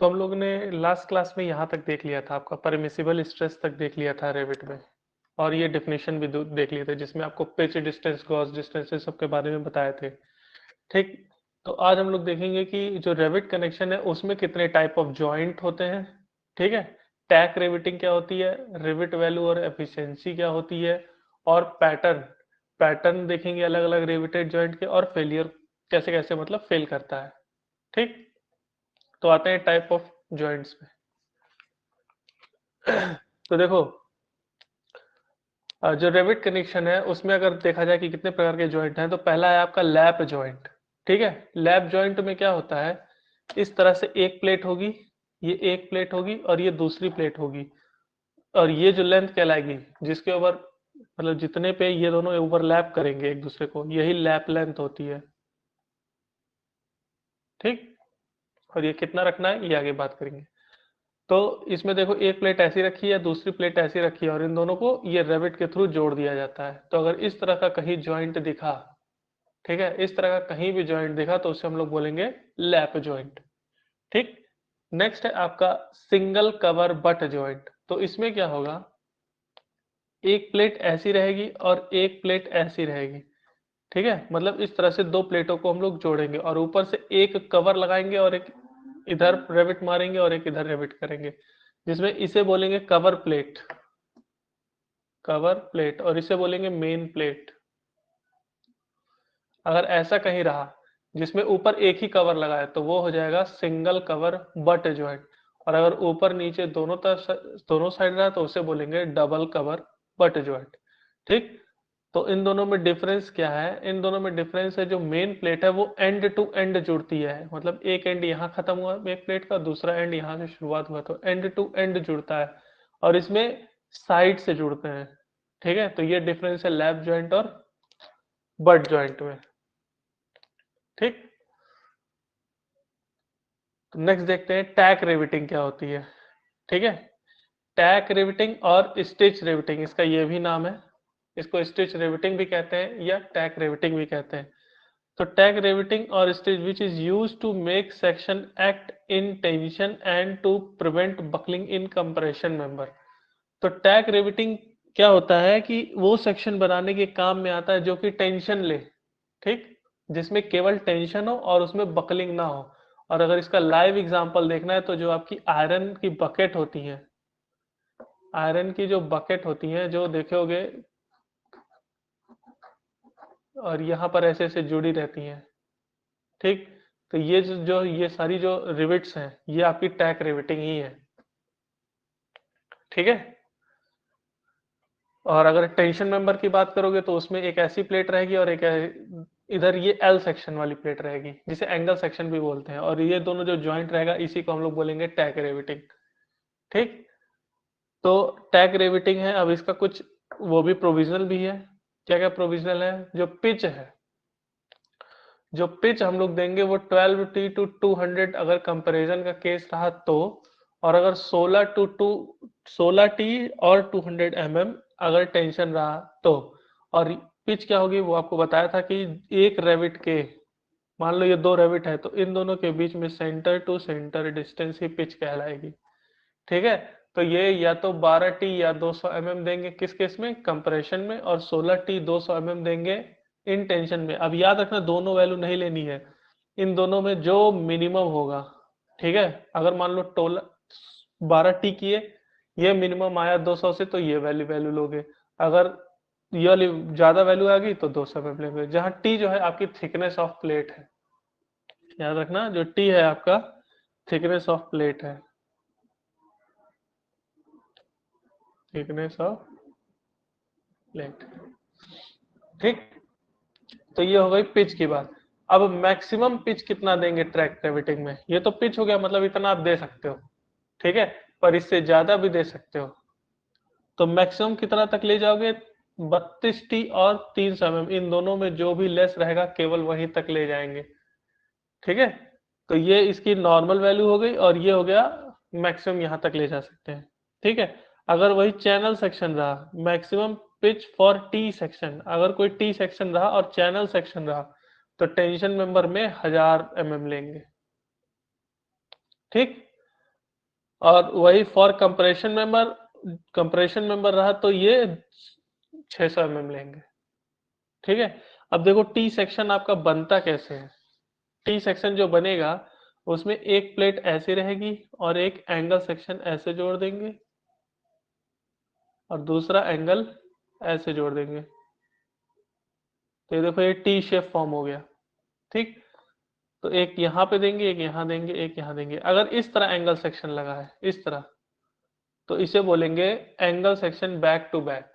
तो हम लोग ने लास्ट क्लास में यहाँ तक देख लिया था, आपका परमिसिबल स्ट्रेस तक देख लिया था रेविट में, और ये डेफिनेशन भी देख लिए थे जिसमें आपको पिच डिस्टेंस, गॉस डिस्टेंस सबके बारे में बताए थे। ठीक, तो आज हम लोग देखेंगे कि जो रेविट कनेक्शन है उसमें कितने टाइप ऑफ जॉइंट होते हैं। ठीक है, टैक रेविटिंग क्या होती है, रिविट वैल्यू और एफिशिएंसी क्या होती है, और पैटर्न पैटर्न देखेंगे अलग अलग रिविटेड जॉइंट के, और फेलियर कैसे कैसे मतलब फेल करता है। ठीक, तो आते हैं टाइप ऑफ जॉइंट्स में। तो देखो, जो रेविट कनेक्शन है उसमें अगर देखा जाए कि कितने प्रकार के जॉइंट हैं, तो पहला है आपका लैप जॉइंट। ठीक है, लैप जॉइंट में क्या होता है, इस तरह से एक प्लेट होगी, ये एक प्लेट होगी और ये दूसरी प्लेट होगी, और ये जो लेंथ कहलाएगी जिसके ऊपर मतलब जितने पे ये दोनों ओवरलैप करेंगे एक दूसरे को, यही लैप लेंथ होती है। ठीक, और ये कितना रखना है ये आगे बात करेंगे। तो इसमें देखो, एक प्लेट ऐसी रखी है, दूसरी प्लेट ऐसी रखी है, और इन दोनों को ये रेविट के थ्रू जोड़ दिया जाता है। तो अगर इस तरह का कहीं जॉइंट दिखा, ठीक है, इस तरह का कहीं भी जॉइंट दिखा तो उसे हम लोग बोलेंगे लैप जॉइंट। ठीक, नेक्स्ट है आपका सिंगल कवर बट जॉइंट। तो इसमें क्या होगा, एक प्लेट ऐसी रहेगी और एक प्लेट ऐसी रहेगी। ठीक है, मतलब इस तरह से दो प्लेटों को हम लोग जोड़ेंगे और ऊपर से एक कवर लगाएंगे और एक इधर रेविट मारेंगे और एक इधर रेविट करेंगे, जिसमें इसे बोलेंगे कवर प्लेट, कवर प्लेट, और इसे बोलेंगे मेन प्लेट। अगर ऐसा कहीं रहा जिसमें ऊपर एक ही कवर लगा है तो वो हो जाएगा सिंगल कवर बट जॉइंट, और अगर ऊपर नीचे दोनों तरफ दोनों साइड रहा तो उसे बोलेंगे डबल कवर बट जॉइंट। ठीक, तो इन दोनों में डिफरेंस क्या है, इन दोनों में डिफरेंस है जो मेन प्लेट है वो एंड टू एंड जुड़ती है, मतलब एक एंड यहाँ खत्म हुआ एक प्लेट का, दूसरा एंड यहाँ से शुरुआत हुआ, तो एंड टू एंड जुड़ता है, और इसमें साइड से जुड़ते हैं। ठीक है, तो ये डिफरेंस है लैप जॉइंट और बट जॉइंट में। ठीक, तो नेक्स्ट देखते हैं टैक रिवेटिंग क्या होती है। ठीक है, टैक रिवेटिंग और स्टिच रिवेटिंग, इसका ये भी नाम है, इसको स्टिच रिवेटिंग भी कहते हैं या टैक रिवेटिंग भी कहते हैं। तो tag riveting or stitch which is used to make section act in tension and to prevent buckling in compression member। तो टैग riveting क्या होता है कि वो सेक्शन बनाने के काम में आता है जो कि टेंशन ले, ठीक, जिसमें केवल टेंशन हो और उसमें बकलिंग ना हो। और अगर इसका लाइव एग्जांपल देखना है तो जो आपकी आयरन की बकेट होती है, आयरन की जो बकेट होती है जो देखे होगे, और यहाँ पर ऐसे ऐसे जुड़ी रहती हैं। ठीक, तो ये जो ये सारी जो रिविट्स हैं ये आपकी टैक रिविटिंग ही है। ठीक है, और अगर टेंशन मेंबर की बात करोगे तो उसमें एक ऐसी प्लेट रहेगी और एक इधर ये एल सेक्शन वाली प्लेट रहेगी जिसे एंगल सेक्शन भी बोलते हैं, और ये दोनों जो ज्वाइंट रहेगा इसी को हम लोग बोलेंगे टैक रिविटिंग। ठीक, तो टैक रिविटिंग है, अब इसका कुछ वो भी प्रोविजनल भी है। क्या क्या प्रोविजनल है, जो पिच है, जो पिच हम लोग देंगे वो 12T to 200 अगर कंपैरिजन का केस रहा तो, और अगर 16T और 200 mm अगर टेंशन रहा तो। और पिच क्या होगी वो आपको बताया था कि एक रेविट के, मान लो ये दो रेविट है तो इन दोनों के बीच में सेंटर टू सेंटर डिस्टेंस ही पिच कहलाएगी। ठीक है, तो ये या तो 12T या 200 mm देंगे किस केस में, कंप्रेशन में, और 16T 200 mm देंगे इन टेंशन में। अब याद रखना दोनों वैल्यू नहीं लेनी है, इन दोनों में जो मिनिमम होगा। ठीक है, अगर मान लो 12T किए, ये मिनिमम आया 200 से तो ये वैल्यू वैल्यू लोगे, अगर ये वाली ज्यादा वैल्यू आ गई तो 200 mm लेंगे, जहां टी जो है आपकी थिकनेस ऑफ प्लेट है। याद रखना जो टी है आपका थिकनेस ऑफ प्लेट है, थिकनेस ऑफ प्लेट। ठीक, तो ये हो गई पिच की बात। अब मैक्सिमम पिच कितना देंगे ट्रैक रेविटिंग में, ये तो पिच हो गया मतलब इतना आप दे सकते हो, ठीक है, पर इससे ज्यादा भी दे सकते हो। तो मैक्सिमम कितना तक ले जाओगे, 32T और 300 mm, इन दोनों में जो भी लेस रहेगा केवल वहीं तक ले जाएंगे। ठीक है, तो ये इसकी नॉर्मल वैल्यू हो गई और ये हो गया मैक्सिमम, यहां तक ले जा सकते हैं। ठीक है, अगर वही चैनल सेक्शन रहा, maximum pitch for T section, अगर कोई टी सेक्शन रहा और चैनल सेक्शन रहा तो टेंशन मेंबर में 1000 mm लेंगे। ठीक, और वही फॉर कंप्रेशन मेंबर रहा तो ये 600 mm लेंगे। ठीक है, अब देखो टी सेक्शन आपका बनता कैसे है। टी सेक्शन जो बनेगा उसमें एक प्लेट ऐसे रहेगी और एक एंगल सेक्शन ऐसे जोड़ देंगे और दूसरा एंगल ऐसे जोड़ देंगे, तो ये देखो ये टी शेप फॉर्म हो गया। ठीक, तो एक यहाँ पे देंगे, एक यहाँ देंगे, एक यहाँ देंगे। अगर इस तरह एंगल सेक्शन लगा है इस तरह, तो इसे बोलेंगे angle section back to back.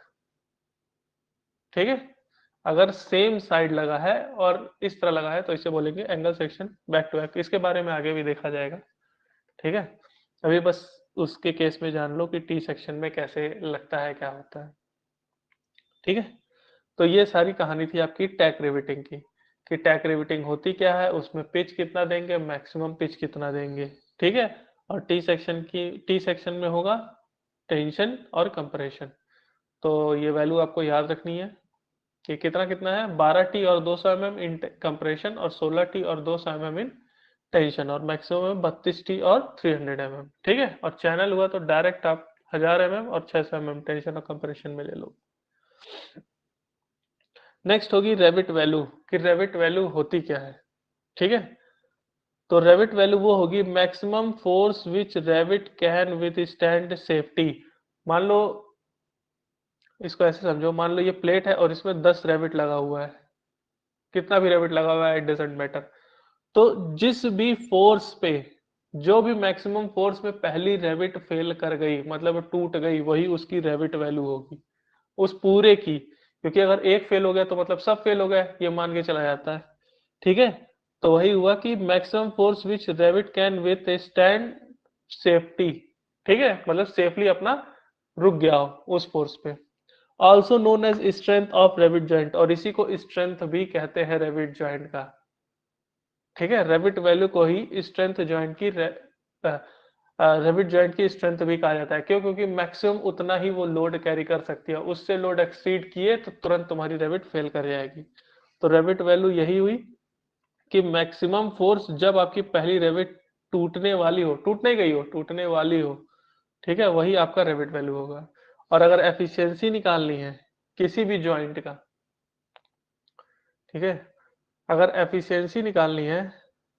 ठीक है, अगर सेम साइड लगा है और इस तरह लगा है तो इसे बोलेंगे angle section back to back. इसके बारे में आगे भी देखा जाएगा। ठीक है, अभी बस उसके केस में जान लो कि टी सेक्शन में कैसे लगता है, क्या होता है। ठीक है, तो ये सारी कहानी थी आपकी टैक रिवेटिंग की, कि टैक रिवेटिंग होती क्या है, उसमें पिच कितना देंगे, मैक्सिमम पिच कितना देंगे। ठीक है, और टी सेक्शन में होगा टेंशन और कंप्रेशन। तो ये वैल्यू आपको याद रखनी है कि कितना कितना है, 12T और 200 mm इन कंप्रेशन और 16T और 200 mm इन टेंशन, और मैक्सिमम 32T और 300 mm। ठीक है, और चैनल हुआ तो डायरेक्ट आप 1000 mm और 600 mm टेंशन और कंप्रेशन में ले लो। नेक्स्ट होगी रेविट वैल्यू, कि रेविट वैल्यू होती क्या है। ठीक है, तो रेविट वैल्यू वो होगी maximum force which Revit can with stand safety. मान लो, इसको ऐसे समझो, मान लो ये प्लेट है और इसमें 10 रेविट लगा हुआ है, कितना भी रेविट लगा हुआ है इट डजेंट मैटर। तो जिस भी फोर्स पे, जो भी मैक्सिमम फोर्स में पहली रेविट फेल कर गई, मतलब टूट गई, वही उसकी रेविट वैल्यू होगी उस पूरे की। क्योंकि अगर एक फेल हो गया तो मतलब सब फेल हो गए, ये मान के चला जाता है। ठीक है, तो वही हुआ कि maximum force which Revit can with stand safety. ठीक है, मतलब सेफली अपना रुक गया हो उस फोर्स पे। Also known as strength of rivet joint, और इसी को स्ट्रेंथ भी कहते हैं रेविट जॉइंट का। ठीक है, रेविट वैल्यू को ही स्ट्रेंथ जॉइंट की रेविट जॉइंट की स्ट्रेंथ भी कहा जाता है। क्यों? क्योंकि मैक्सिमम उतना ही वो लोड कैरी कर सकती है, उससे लोड एक्सीड किए तो तुरंत तुम्हारी रेविट फेल कर जाएगी। तो रेविट वैल्यू यही हुई कि मैक्सिमम फोर्स जब आपकी पहली रेविट टूटने वाली हो, टूटने गई हो, टूटने वाली हो, ठीक है, वही आपका रेविट वैल्यू होगा। और अगर एफिशिएंसी निकालनी है किसी भी जॉइंट का, ठीक है, अगर एफिशिएंसी निकालनी है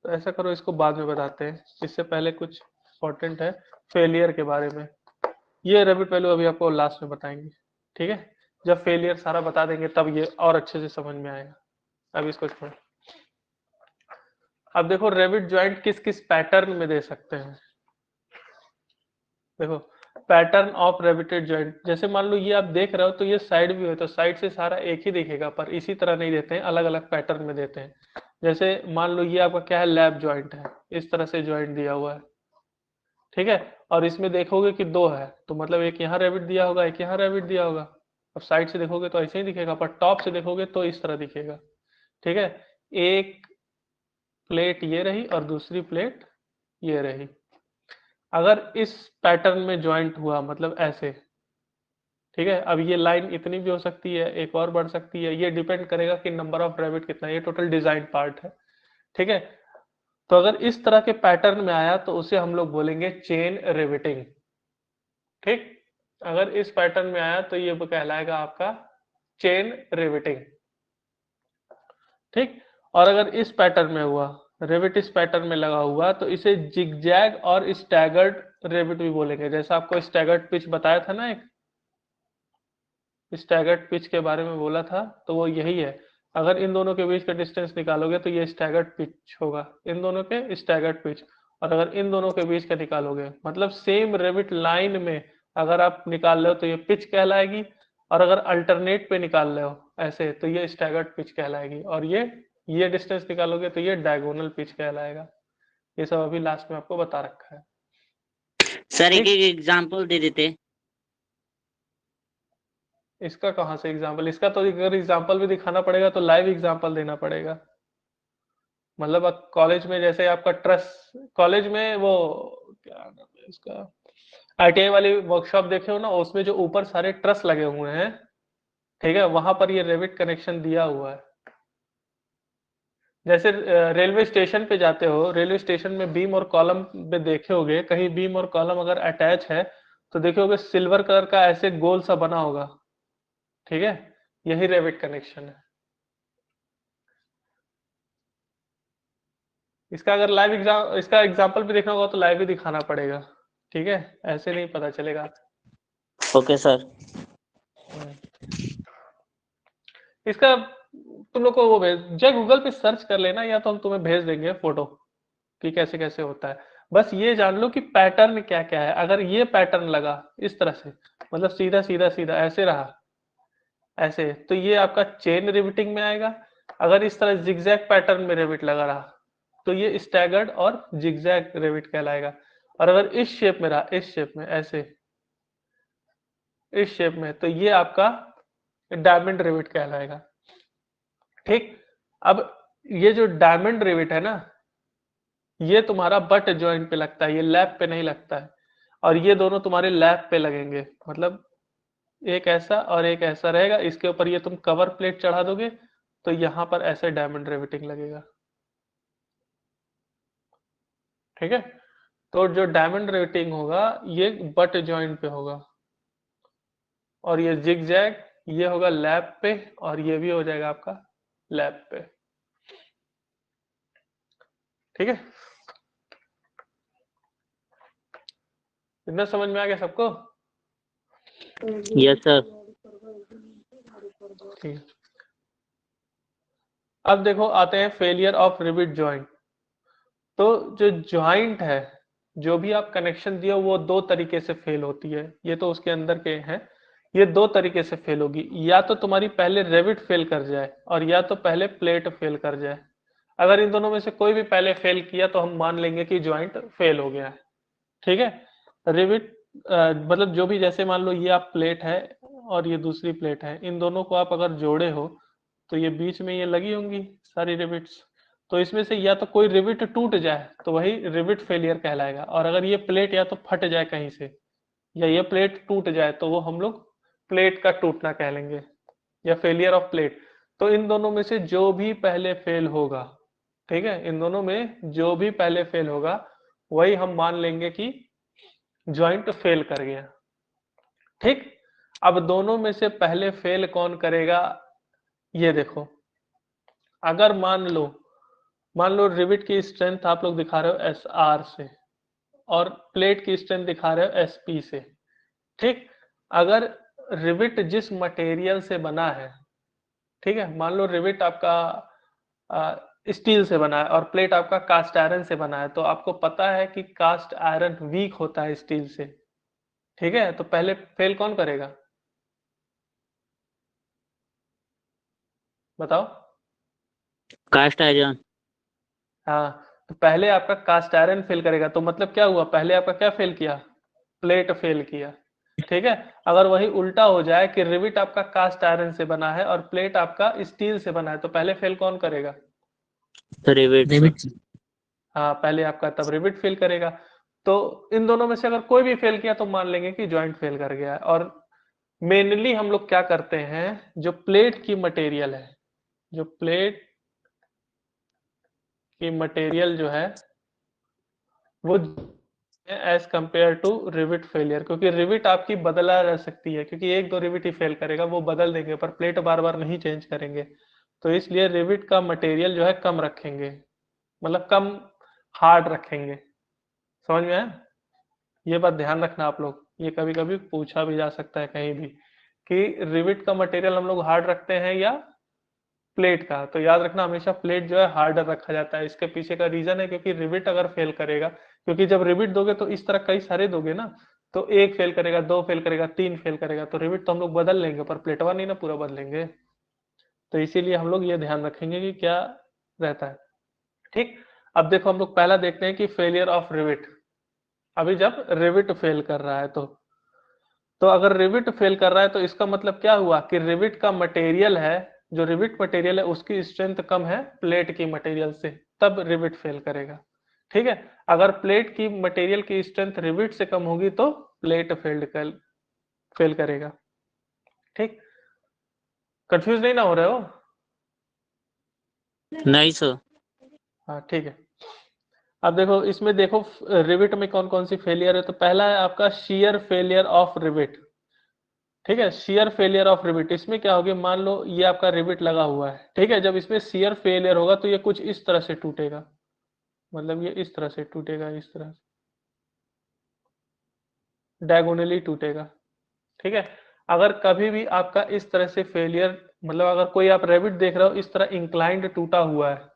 तो ऐसा करो, इसको बाद में बताते हैं, इससे पहले कुछ इंपॉर्टेंट है फेलियर के बारे में। ये रेविट वैल्यू अभी आपको लास्ट में बताएंगे। ठीक है, जब फेलियर सारा बता देंगे तब ये और अच्छे से समझ में आएगा। अब इसको छोड़, अब देखो रेविट जॉइंट किस किस पैटर्न में दे सकते हैं। देखो, पैटर्न ऑफ रेविटेड जॉइंट, जैसे मान लो ये आप देख रहे हो तो ये साइड भी हो तो साइड से सारा एक ही दिखेगा, पर इसी तरह नहीं देते हैं, अलग अलग पैटर्न में देते हैं। जैसे मान लो ये आपका क्या है, लैब जॉइंट है, इस तरह से जॉइंट दिया हुआ है। ठीक है, और इसमें देखोगे कि दो है तो मतलब एक यहाँ रेविट दिया होगा, एक यहाँ रेविट दिया होगा। अब साइड से देखोगे तो ऐसे ही दिखेगा, पर टॉप से देखोगे तो इस तरह दिखेगा। ठीक है, एक प्लेट ये रही और दूसरी प्लेट ये रही। अगर इस पैटर्न में ज्वाइंट हुआ, मतलब ऐसे, ठीक है, अब ये लाइन इतनी भी हो सकती है, एक और बढ़ सकती है, ये डिपेंड करेगा कि नंबर ऑफ रेविट कितना है, ये टोटल डिजाइन पार्ट है। ठीक है, तो अगर इस तरह के पैटर्न में आया तो उसे हम लोग बोलेंगे चेन रिवेटिंग। ठीक, अगर इस पैटर्न में आया तो ये कहलाएगा आपका चेन रिवेटिंग। ठीक, और अगर इस पैटर्न में हुआ, रेविट इस पैटर्न में लगा हुआ, तो इसे जिगजैग और स्टैगर्ड रेविट भी बोलेंगे। जैसा आपको स्टैगर्ड पिच बताया था ना, एक स्टैगर्ड पिच के बारे में बोला था, तो वो यही है। अगर इन दोनों के बीच का डिस्टेंस निकालोगे तो ये स्टैगर्ड पिच होगा, इन दोनों के स्टैगर्ड पिच। और अगर इन दोनों के बीच का निकालोगे, मतलब सेम रेविट लाइन में अगर आप निकाल रहे हो तो ये पिच कहलाएगी, और अगर अल्टरनेट पे निकाल रहे हो ऐसे तो ये स्टैगर्ड पिच कहलाएगी, और ये डिस्टेंस निकालोगे तो ये डायगोनल पिच कहलाएगा। ये सब अभी लास्ट में आपको बता रखा है। सर एक ठीक, एक एग्जांपल दे देते। इसका कहाँ से एग्जाम्पल, इसका तो अगर एग्जाम्पल भी दिखाना पड़ेगा तो लाइव एग्जाम्पल देना पड़ेगा। मतलब कॉलेज में जैसे आपका ट्रस्ट, कॉलेज में वो क्या नाम है इसका, आईटीआई वाली वर्कशॉप देखे हो ना, उसमें जो ऊपर सारे ट्रस लगे हुए हैं, ठीक है, वहां पर ये रेविट कनेक्शन दिया हुआ है। जैसे रेलवे स्टेशन पे जाते हो, रेलवे स्टेशन में बीम और कॉलम पे देखे होगे, कहीं बीम और कॉलम अगर अटैच है तो देखे होगे सिल्वर कलर का ऐसे गोल सा बना होगा, ठीक है, यही रेविट कनेक्शन है। इसका अगर लाइव इसका एग्जांपल भी देखना होगा तो लाइव ही दिखाना पड़ेगा, ठीक है, ऐसे नहीं पता चलेगा। Okay sir. इसका तुम लोग को वो जय गूगल पे सर्च कर लेना, या तो हम तुम्हें भेज देंगे फोटो कि कैसे कैसे होता है। बस ये जान लो कि पैटर्न क्या क्या है। अगर ये पैटर्न लगा इस तरह से, मतलब सीधा सीधा सीधा ऐसे रहा, ऐसे, तो ये आपका चेन रिविटिंग में आएगा। अगर इस तरह जिगजैग पैटर्न में रिविट लगा रहा तो ये स्टैगर्ड और जिगजैग रिविट कहलाएगा। और अगर इस शेप में रहा, इस शेप में ऐसे, इस शेप में, तो ये आपका डायमंड रिविट कहलाएगा। ठीक, अब ये जो डायमंड रिविट है ना, ये तुम्हारा बट जॉइंट पे लगता है, ये लैप पे नहीं लगता है। और ये दोनों तुम्हारे लैप पे लगेंगे, मतलब एक ऐसा और एक ऐसा रहेगा। इसके ऊपर ये तुम कवर प्लेट चढ़ा दोगे तो यहां पर ऐसे डायमंड रिवेटिंग लगेगा, ठीक है। तो जो डायमंड रिवेटिंग होगा ये बट जॉइंट पे होगा, और ये जिग जैग ये होगा लैप पे, और ये भी हो जाएगा आपका लैप पे, ठीक है। इतना समझ में आ गया सबको? Yes sir. ठीक है, अब देखो आते हैं फेलियर ऑफ रिविट जॉइंट। तो जो जॉइंट है, जो भी आप कनेक्शन दिए वो दो तरीके से फेल होती है, ये तो उसके अंदर के हैं। ये दो तरीके से फेल होगी, या तो तुम्हारी पहले रेविट फेल कर जाए और या तो पहले प्लेट फेल कर जाए। अगर इन दोनों में से कोई भी पहले फेल किया तो हम मान लेंगे कि जॉइंट फेल हो गया है, ठीक है। रिविट मतलब जो भी, जैसे मान लो ये आप प्लेट है और ये दूसरी प्लेट है, इन दोनों को आप अगर जोड़े हो तो ये बीच में ये लगी होंगी सारी रिविट्स। तो इसमें से या तो कोई रिविट टूट जाए तो वही रिविट फेलियर कहलाएगा, और अगर ये प्लेट या तो फट जाए कहीं से या ये प्लेट टूट जाए तो वो हम लोग प्लेट का टूटना कह लेंगे, या फेलियर ऑफ प्लेट। तो इन दोनों में से जो भी पहले फेल होगा, ठीक है, इन दोनों में जो भी पहले फेल होगा वही हम मान लेंगे कि ज्वाइंट फेल कर गया, ठीक। अब दोनों में से पहले फेल कौन करेगा, ये देखो। अगर मान लो रिविट की स्ट्रेंथ आप लोग दिखा रहे हो एस आर से और प्लेट की स्ट्रेंथ दिखा रहे हो एस पी से, ठीक। अगर रिविट जिस मटेरियल से बना है, ठीक है, मान लो रिविट आपका स्टील से बना है और प्लेट आपका कास्ट आयरन से बना है, तो आपको पता है कि कास्ट आयरन वीक होता है स्टील से, ठीक है। तो पहले फेल कौन करेगा, बताओ? Cast iron. हाँ, तो पहले आपका कास्ट आयरन फेल करेगा, तो मतलब क्या हुआ, पहले आपका क्या फेल किया, प्लेट फेल किया, ठीक है। अगर वही उल्टा हो जाए कि रिविट आपका कास्ट आयरन से बना है और प्लेट आपका स्टील से बना है, तो पहले फेल कौन करेगा? Rivet sir. हाँ, पहले आपका तब रिविट फेल करेगा। तो इन दोनों में से अगर कोई भी फेल किया तो मान लेंगे कि ज्वाइंट फेल कर गया है। और मेनली हम लोग क्या करते हैं, जो प्लेट की मटेरियल है, जो प्लेट की मटेरियल जो है वो as compare to rivet failure, क्योंकि रिविट आपकी बदला जा सकती है, क्योंकि एक दो रिविट ही फेल करेगा, वो बदल देंगे, पर प्लेट बार बार नहीं चेंज करेंगे। तो इसलिए रिविट का मटेरियल जो है कम रखेंगे, मतलब कम हार्ड रखेंगे। समझ में आया? ये बात ध्यान रखना आप लोग, ये कभी कभी पूछा भी जा सकता है कहीं भी कि रिविट का मटेरियल हम लोग हार्ड रखते हैं या प्लेट का। तो याद रखना हमेशा प्लेट जो है हार्डर रखा जाता है। इसके पीछे का रीजन है क्योंकि रिविट अगर फेल करेगा, क्योंकि जब रिविट दोगे तो इस तरह कई सारे दोगे ना, तो एक फेल करेगा, दो फेल करेगा, तीन फेल करेगा, तो रिविट तो हम लोग बदल लेंगे पर प्लेटवा नहीं ना पूरा बदलेंगे। तो इसीलिए हम लोग ये ध्यान रखेंगे कि क्या रहता है, ठीक। अब देखो हम लोग पहला देखते हैं कि फेलियर ऑफ रिविट। अभी जब रिविट फेल कर रहा है तो अगर रिविट फेल कर रहा है तो इसका मतलब क्या हुआ कि रिविट का मटेरियल है, जो रिविट मटेरियल है उसकी स्ट्रेंथ कम है प्लेट की मटेरियल से, तब रिविट फेल करेगा, ठीक है। अगर प्लेट की मटेरियल की स्ट्रेंथ रिविट से कम होगी तो प्लेट फेल करेगा, ठीक। कंफ्यूज नहीं ना हो रहे हो? नहीं सर। हाँ ठीक है। अब देखो इसमें देखो रिविट में कौन कौन सी फेलियर है। तो पहला है आपका शियर फेलियर ऑफ रिविट। ठीक है, शियर फेलियर ऑफ रिविट। इसमें क्या होगी, मान लो ये आपका रिविट लगा हुआ है, ठीक है, जब इसमें शियर फेलियर होगा तो ये कुछ इस तरह से टूटेगा, मतलब ये इस तरह से टूटेगा, इस तरह डायगोनली टूटेगा। ठीक है, अगर कभी भी आपका इस तरह से फेलियर, मतलब अगर कोई आप रेबिट देख रहे हो इस तरह इंक्लाइंड टूटा हुआ है,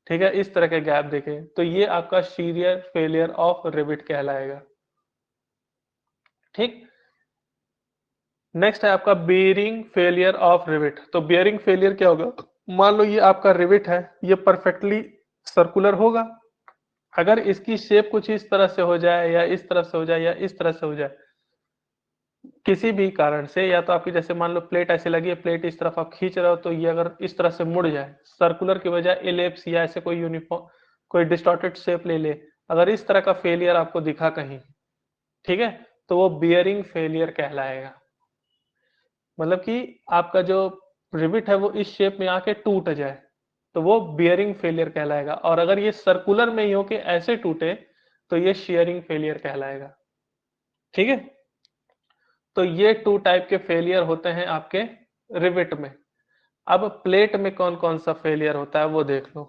ठीक है, इस तरह के गैप देखे, तो ये आपका शियर फेलियर ऑफ रेबिट कहलाएगा। ठीक, नेक्स्ट है आपका बेयरिंग फेलियर ऑफ रिविट। तो बेयरिंग फेलियर क्या होगा, मान लो ये आपका रिविट है, ये परफेक्टली सर्कुलर होगा, अगर इसकी शेप कुछ इस तरह से हो जाए या इस तरह से हो जाए या इस तरह से हो जाए किसी भी कारण से, या तो आपकी जैसे मान लो प्लेट ऐसे लगी है, प्लेट इस तरफ आप खींच रहे हो तो ये अगर इस तरह से मुड़ जाए, सर्कुलर की बजाय एलिप्स या ऐसे कोई यूनिफॉर्म कोई डिस्टॉर्टेड शेप ले ले, अगर इस तरह का फेलियर आपको दिखा कहीं, ठीक है, तो वो बियरिंग फेलियर कहलाएगा। मतलब कि आपका जो रिविट है वो इस शेप में आके टूट जाए तो वो बियरिंग फेलियर कहलाएगा, और अगर ये सर्कुलर में ही हो के ऐसे टूटे तो ये शेयरिंग फेलियर कहलाएगा। ठीक है, तो ये टू टाइप के फेलियर होते हैं आपके रिविट में। अब प्लेट में कौन कौन सा फेलियर होता है वो देख लो।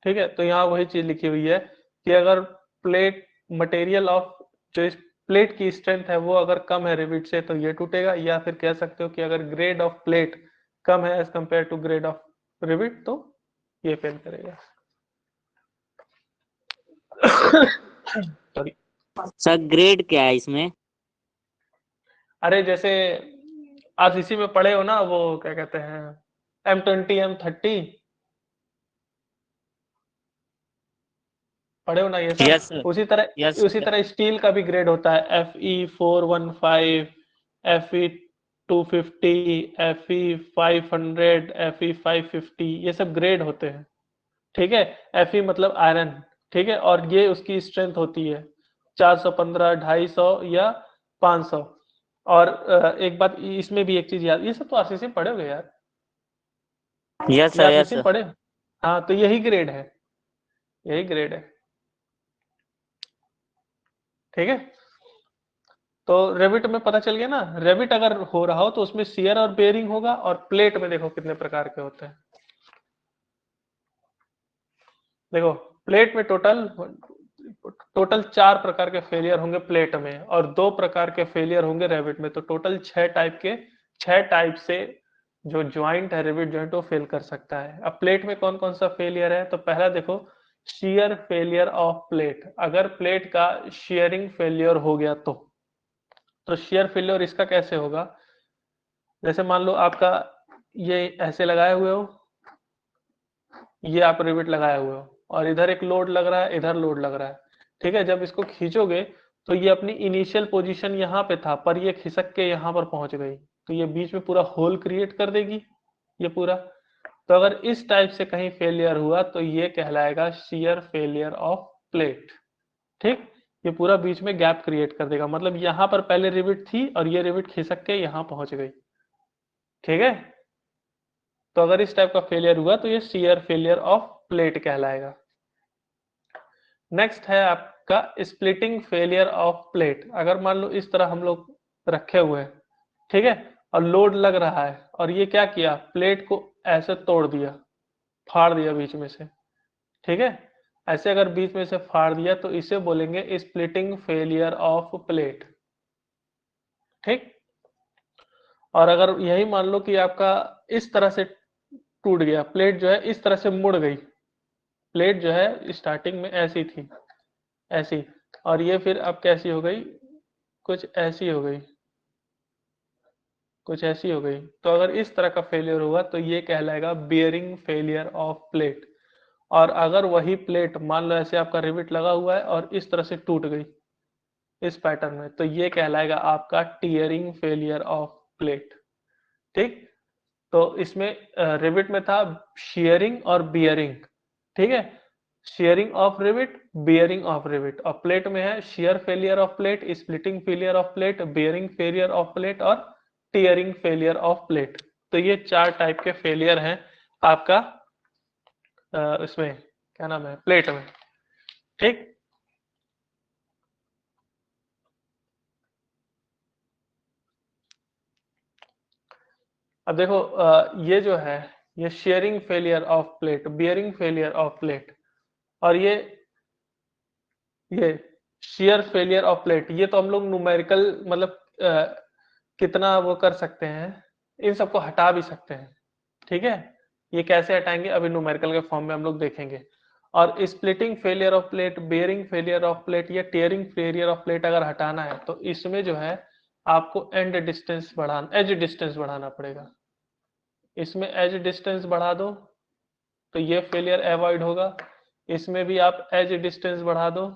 ठीक है, तो यहाँ वही चीज लिखी हुई है कि अगर प्लेट मटेरियल ऑफ जो इस प्लेट की स्ट्रेंथ है वो अगर कम है रिविट से तो ये टूटेगा, या फिर कह सकते हो कि अगर ग्रेड ऑफ प्लेट कम है as compare to grade of rivet तो ये फेल करेगा। सॉरी। सर ग्रेड क्या है इसमें? अरे जैसे आज इसी में पढ़े हो ना, वो क्या कहते हैं M20 M30 पढ़े हो ना ये सब। Yes sir. उसी यस तरह उसी सर। तरह स्टील का भी ग्रेड होता है, FE415, FE250, FE500, FE550, ये सब ग्रेड होते हैं। ठीक है, Fe मतलब आयरन, ठीक है, और ये उसकी स्ट्रेंथ होती है 415, 250 या 500। और एक बात इसमें भी एक चीज याद, ये सब तो आरसीसी में पढ़े होगे यार, यस ये सर। यस आरसीसी में सर। पढ़े। हाँ तो यही ग्रेड है, यही ग्रेड है। ठीक है, तो रेविट में पता चल गया ना, रेविट अगर हो रहा हो तो उसमें शियर और बेयरिंग होगा, और प्लेट में देखो कितने प्रकार के होते हैं। देखो प्लेट में टोटल टोटल 4 प्रकार के फेलियर होंगे प्लेट में, और 2 प्रकार के फेलियर होंगे रेविट में, तो टोटल 6 टाइप से जो ज्वाइंट है रेविट ज्वाइंट वो फेल कर सकता है। अब प्लेट में कौन कौन सा फेलियर है, तो पहला देखो शियर फेलियर ऑफ प्लेट। अगर प्लेट का शियरिंग फेलियर हो गया तो शियर फेलियर इसका कैसे होगा, जैसे मान लो आपका ये ऐसे लगाए हुए हो, ये आप रिविट लगाए हुए हो, और इधर एक लोड लग रहा है, इधर लोड लग रहा है। ठीक है, जब इसको खींचोगे तो ये अपनी इनिशियल पोजीशन यहाँ पे था, पर ये खिसक के यहाँ पर पहुंच गई, तो ये बीच में पूरा होल क्रिएट कर देगी ये पूरा। तो अगर इस टाइप से कहीं फेलियर हुआ तो ये कहलाएगा शियर फेलियर ऑफ प्लेट। ठीक, ये पूरा बीच में गैप क्रिएट कर देगा, मतलब यहाँ पर पहले रिविट थी और ये रिविट खिसक के यहाँ पहुंच गई। ठीक है, तो अगर इस टाइप का फेलियर हुआ तो ये शियर फेलियर ऑफ प्लेट कहलाएगा। नेक्स्ट है आपका स्प्लिटिंग फेलियर ऑफ प्लेट। अगर मान लो इस तरह हम लोग रखे हुए हैं, ठीक है, और लोड लग रहा है, और ये क्या किया, प्लेट को ऐसे तोड़ दिया, फाड़ दिया बीच में से। ठीक है, ऐसे अगर बीच में से फाड़ दिया तो इसे बोलेंगे स्प्लिटिंग फेलियर ऑफ प्लेट। ठीक, और अगर यही मान लो कि आपका इस तरह से टूट गया, प्लेट जो है इस तरह से मुड़ गई, प्लेट जो है स्टार्टिंग में ऐसी थी, ऐसी, और ये फिर अब कैसी हो गई, कुछ ऐसी हो गई, कुछ ऐसी हो गई, तो अगर इस तरह का फेलियर हुआ तो ये कहलाएगा बियरिंग फेलियर ऑफ प्लेट। और अगर वही प्लेट मान लो ऐसे आपका रिविट लगा हुआ है और इस तरह से टूट गई इस पैटर्न में, तो ये कहलाएगा आपका टीयरिंग फेलियर ऑफ प्लेट। ठीक, तो इसमें रिविट में था शेयरिंग और बियरिंग। ठीक है, sharing of rivet, bearing of rivet, और प्लेट में है share failure of plate, splitting failure of plate, bearing failure of plate और टीयरिंग फेलियर ऑफ प्लेट। तो ये 4 टाइप के फेलियर हैं आपका इसमें क्या नाम है, प्लेट में। ठीक, अब देखो ये जो है, ये sharing failure of plate, bearing failure of plate, और ये शेयर फेलियर ऑफ प्लेट, ये तो हम लोग न्यूमेरिकल मतलब कितना वो कर सकते हैं, इन सबको हटा भी सकते हैं। ठीक है, ये कैसे हटाएंगे अभी न्यूमेरिकल के फॉर्म में हम लोग देखेंगे। और splitting failure of plate, bearing failure of plate या टीयरिंग फेलियर ऑफ प्लेट अगर हटाना है तो इसमें जो है आपको एंड डिस्टेंस बढ़ाना, एज डिस्टेंस बढ़ाना पड़ेगा। इसमें एज डिस्टेंस बढ़ा दो तो ये फेलियर अवॉइड होगा, इसमें भी आप एज डिस्टेंस बढ़ा दो,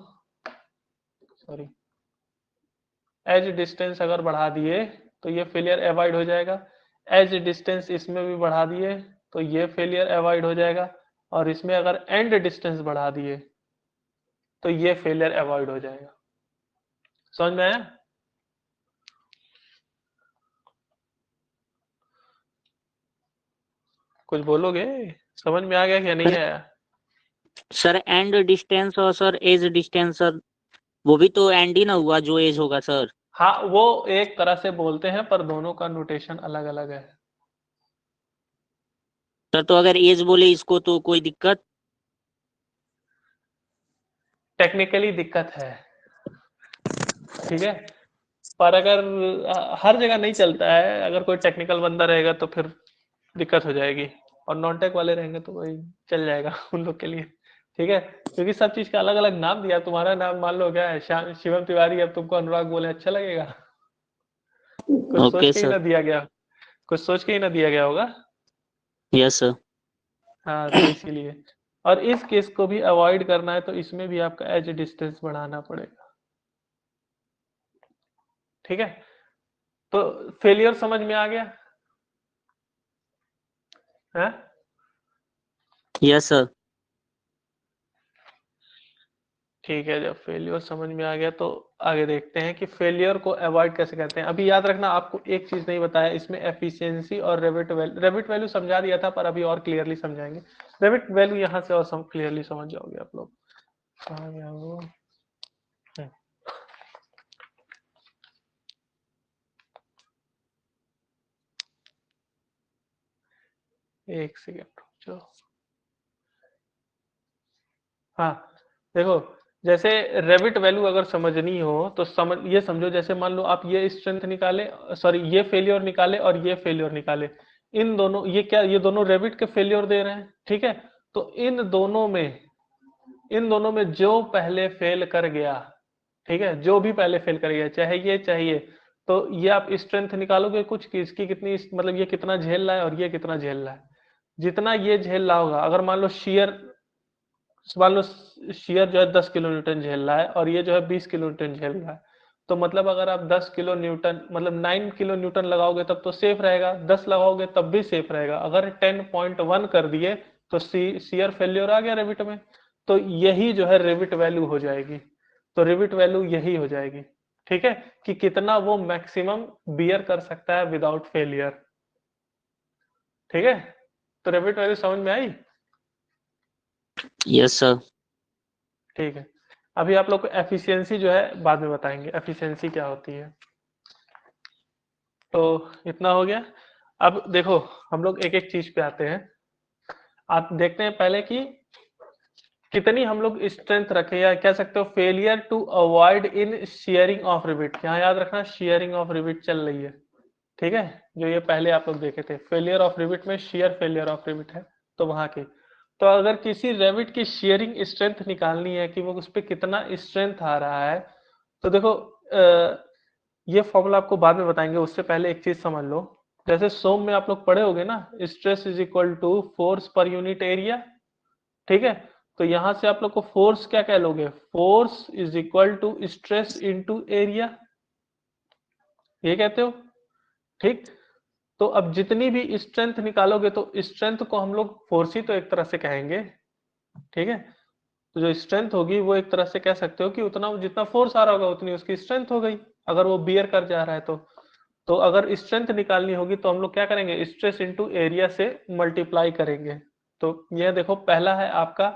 सॉरी एज डिस्टेंस अगर बढ़ा दिए तो ये फेलियर अवॉइड हो जाएगा, एज डिस्टेंस इसमें भी बढ़ा दिए तो ये फेलियर अवॉइड हो जाएगा, और इसमें अगर एंड डिस्टेंस बढ़ा दिए तो ये फेलियर अवॉइड हो जाएगा। समझ में आया? कुछ बोलोगे? समझ में आ गया क्या नहीं आया? सर एंड डिस्टेंस और सर एज डिस्टेंस, सर वो भी तो एंड ही ना हुआ जो एज होगा सर। हाँ, वो एक तरह से बोलते हैं पर दोनों का नोटेशन अलग अलग है। सर तो अगर एज बोले इसको तो कोई दिक्कत? टेक्निकली दिक्कत है, ठीक है, पर अगर हर जगह नहीं चलता है, अगर कोई टेक्निकल बंदा रहेगा तो फिर दिक्कत हो जाएगी, और नॉन टेक वाले रहेंगे तो वही चल जाएगा उन लोग के लिए। ठीक है, क्योंकि सब चीज का अलग अलग नाम दिया, तुम्हारा नाम मान लो क्या है, शिवम तिवारी, अब तुमको अनुराग बोले अच्छा लगेगा? कुछ सोच ओके के ही सर। ना दिया गया, कुछ सोच के ही ना दिया गया होगा। Yes sir. हाँ, तो इसीलिए, और इस केस को भी अवॉइड करना है तो इसमें भी आपका एज डिस्टेंस बढ़ाना पड़ेगा। ठीक है, तो फेलियर समझ में आ गया है? Yes sir. ठीक है, जब फेलियर समझ में आ गया तो आगे देखते हैं कि फेलियर को अवॉइड कैसे करते हैं। अभी याद रखना, आपको एक चीज नहीं बताया, इसमें एफिशिएंसी और रेविट वैल्यू समझा दिया था, पर अभी और क्लियरली समझाएंगे। रेविट वैल्यू यहाँ से और क्लियरली समझ जाओगे आप लोग। कहाँ गया वो? हम्म, एक सेकेंड रुक जाओ। हाँ, देखो, जैसे रेविट वैल्यू अगर समझनी हो तो समझ, ये समझो जैसे मान लो आप ये स्ट्रेंथ निकाले, सॉरी ये फेलियर निकाले और ये फेलियर निकाले, इन दोनों, ये क्या, ये दोनों रेविट के फेलियर दे रहे हैं। ठीक है, तो इन दोनों में जो पहले फेल कर गया, ठीक है, जो भी पहले फेल कर गया, चाहे ये, तो ये आप स्ट्रेंथ निकालोगे कुछ कि इसकी कितनी, मतलब ये कितना झेल रहा है और ये कितना झेल रहा है। जितना ये झेल रहा होगा, अगर मान लो शियर जो है 10 किलो न्यूटन झेल रहा है और ये जो है 20 किलो न्यूटन झेल रहा है, तो मतलब अगर आप 10 किलो न्यूटन मतलब 9 किलो न्यूटन लगाओगे तब तो सेफ रहेगा, 10 लगाओगे तब भी सेफ रहेगा। अगर 10.1 कर दिए तो शियर फेल्योर आ गया रेविट में, तो यही जो है रेविट वैल्यू हो जाएगी। तो रेविट वैल्यू यही हो जाएगी, ठीक है, कि कितना वो मैक्सिमम बियर कर सकता है विदाउट फेलियर। ठीक है, तो रेविट वैल्यू समझ में आई? Yes sir. ठीक है, अभी आप लोग को एफिशिएंसी जो है बाद में बताएंगे, एफिशिएंसी क्या होती है। तो इतना हो गया। अब देखो, हम लोग एक एक चीज पे आते हैं। आप देखते हैं पहले कि कितनी हम लोग स्ट्रेंथ रखें, या कह सकते हो failure to avoid in shearing of rivet. यहाँ याद रखना शेयरिंग ऑफ रिबिट चल रही है, ठीक है, जो ये पहले आप लोग देखे थे, फेलियर ऑफ रिबिट में शेयर फेलियर ऑफ रिबिट है, तो वहां की, तो अगर किसी रेबिट की शेयरिंग स्ट्रेंथ निकालनी है कि वो उस पर कितना स्ट्रेंथ आ रहा है, तो देखो ये फॉर्मूला आपको बाद में बताएंगे, उससे पहले एक चीज समझ लो। जैसे सोम में आप लोग पढ़े होगे ना, stress is equal to force per unit area, ठीक है, तो यहां से आप लोग को फोर्स क्या कह लोगे, force is equal to stress into area, ये कहते हो। ठीक, तो अब जितनी भी स्ट्रेंथ निकालोगे तो स्ट्रेंथ को हम लोग फोर्स ही तो एक तरह से कहेंगे, ठीक है, तो जो स्ट्रेंथ होगी वो एक तरह से कह सकते हो कि उतना जितना फोर्स आ रहा होगा उतनी उसकी स्ट्रेंथ हो गई, अगर वो बियर कर जा रहा है तो अगर स्ट्रेंथ निकालनी होगी तो हम लोग क्या करेंगे, स्ट्रेस इनटू एरिया से मल्टीप्लाई करेंगे। तो ये देखो, पहला है आपका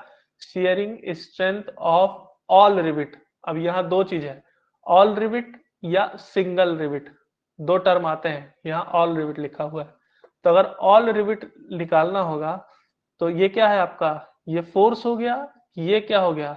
sharing strength of all rivet. अब यहाँ दो चीज है, ऑल रिविट या सिंगल रिविट, दो टर्म आते हैं, यहाँ ऑल रिविट लिखा हुआ है। तो अगर ऑल रिविट निकालना होगा तो ये क्या है आपका, ये फोर्स हो गया, ये क्या हो गया,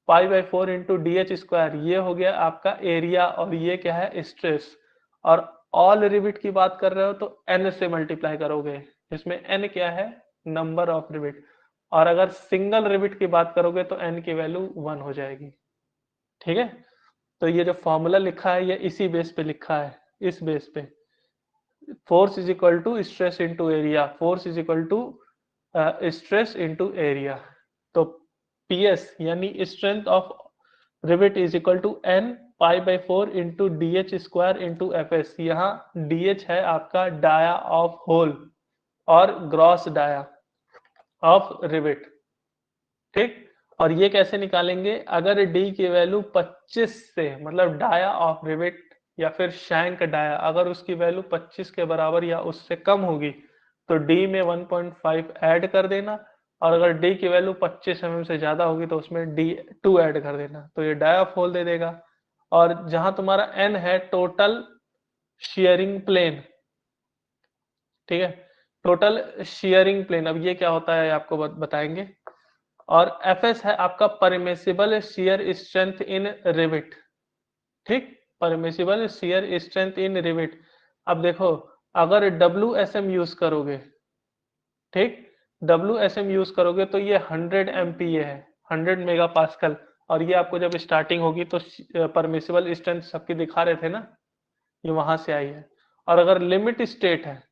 पाई by 4 into D H square, ये हो गया आपका एरिया, और ये क्या है स्ट्रेस। और ऑल रिविट की बात कर रहे हो तो एन से मल्टीप्लाई करोगे, इसमें एन क्या है, नंबर ऑफ रिविट। और अगर सिंगल रिविट की बात करोगे तो एन की वैल्यू 1 हो जाएगी। ठीक है, तो ये जो फॉर्मूला लिखा है ये इसी बेस पे लिखा है, इस बेस पे force is equal to stress into area, force is equal to stress into area. तो पीएस यानी strength of rivet is equal to N pi by 4 into D H square into F S. यहाँ D H है आपका dia of hole और gross dia of rivet. ठीक, और ये कैसे निकालेंगे, अगर डी की वैल्यू 25 से, मतलब डाया ऑफ रिविट या फिर शैंक डाया, अगर उसकी वैल्यू 25 के बराबर या उससे कम होगी तो डी में 1.5 ऐड कर देना, और अगर डी की वैल्यू 25 mm से ज्यादा होगी तो उसमें डी 2 ऐड कर देना, तो ये डाया ऑफ होल दे देगा। और जहां तुम्हारा एन है टोटल शेयरिंग प्लेन, ठीक है, टोटल शेयरिंग प्लेन, अब ये क्या होता है आपको बताएंगे। और एफएस है आपका permissible shear strength in rivet. ठीक, permissible shear strength in rivet. अब देखो, अगर WSM यूज करोगे, ठीक, WSM यूज करोगे तो ये 100 MPa है, 100 मेगा पास्कल। और ये आपको जब स्टार्टिंग होगी तो परमिसिबल स्ट्रेंथ सबकी दिखा रहे थे ना, ये वहां से आई है। और अगर लिमिट स्टेट है,